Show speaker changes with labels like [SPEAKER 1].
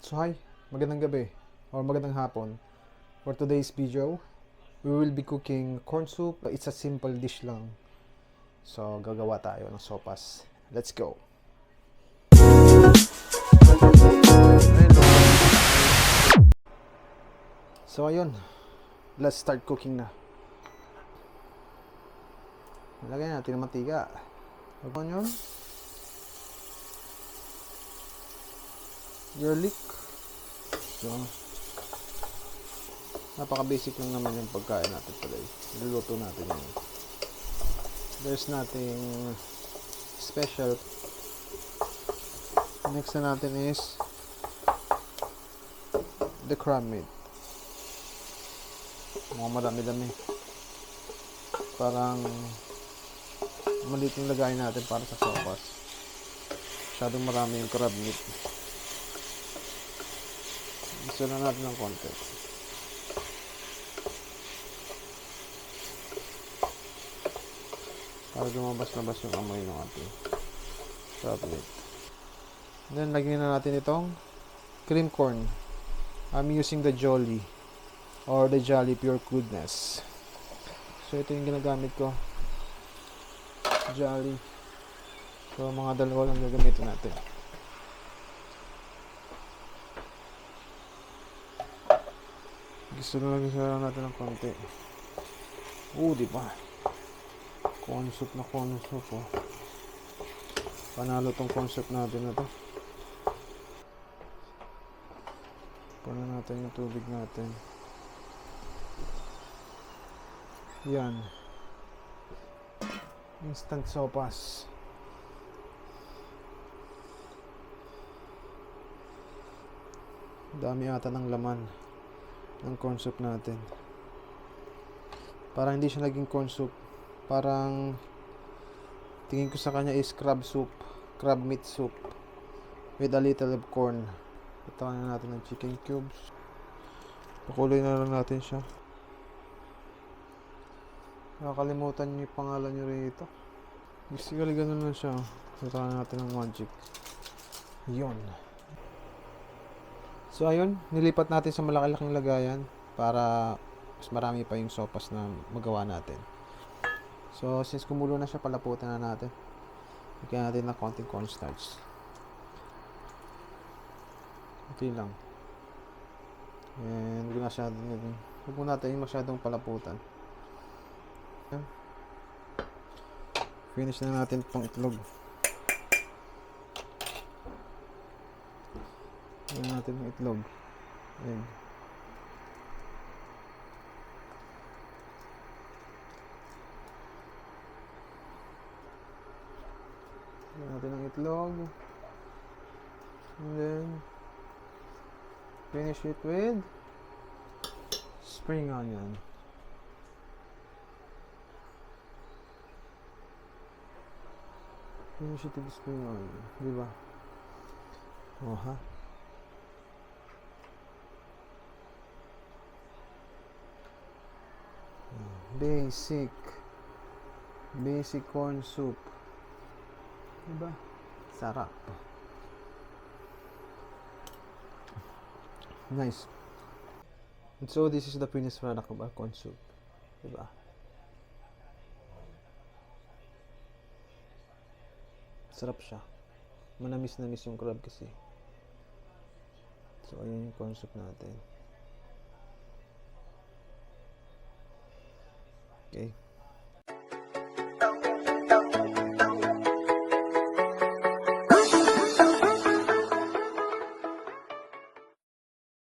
[SPEAKER 1] So hi, magandang gabi or magandang hapon. For today's video, we will be cooking corn soup. It's a simple dish lang. So gagawa tayo ng sopas. Let's go! So ayun, let's start cooking na. Lagyan natin ng mantika. Onion, garlic. So, napaka-basic lang naman yung pagkain natin today. Niluluto natin yun. There's nothing special. Next na natin is the crab meat. Mga madami-dami. Parang maliit yung lagayin natin para sa sopas. Masyadong marami yung crab meat. Gusto na natin ng konti. Para lumabas-labas yung amoy ng ating crab meat. Then, lagyan na natin itong cream corn. I'm using the Jolly or the Jolly Pure Goodness. So, ito yung ginagamit ko. Jolly. So, mga dalawa lang gagamitin natin. Gusto na lang natin ng konti. Di ba? Corn soup na corn soup, oh. Panalo tong concept natin na to. Punan natin yung tubig natin. Yan. Instant sopas. Dami ata ng laman ng corn soup natin. Parang hindi siya naging corn soup. Parang tingin ko sa kanya is crab soup, crab meat soup with a little of corn. Patawan na natin ng chicken cubes. Pakuloy na lang natin siya. Nakakalimutan niyo yung pangalan niyo rito. Basically ganun lang siya. Patawan na natin ng magic. Yun. So ayun, nilipat natin sa malaki-laking lagayan para mas marami pa yung sopas na magawa natin. So since kumulo na siya, palaputan na natin. Lagyan natin ng konting cornstarch. Okay lang. And huwag mo natin yung masyadong palaputan. Finish na natin itong itlog. Lagyan natin yung itlog. Egg. Lagyan natin ang itlog. And then finish it with spring onion. Finish it with spring onion. Diba? Ha? Basic corn soup. Diba? Sarap. Nice. And so this is the finished product of our corn soup. Diba? Sarap siya. Manamis-namis yung crab kasi. So ayun yung corn soup natin. Okay.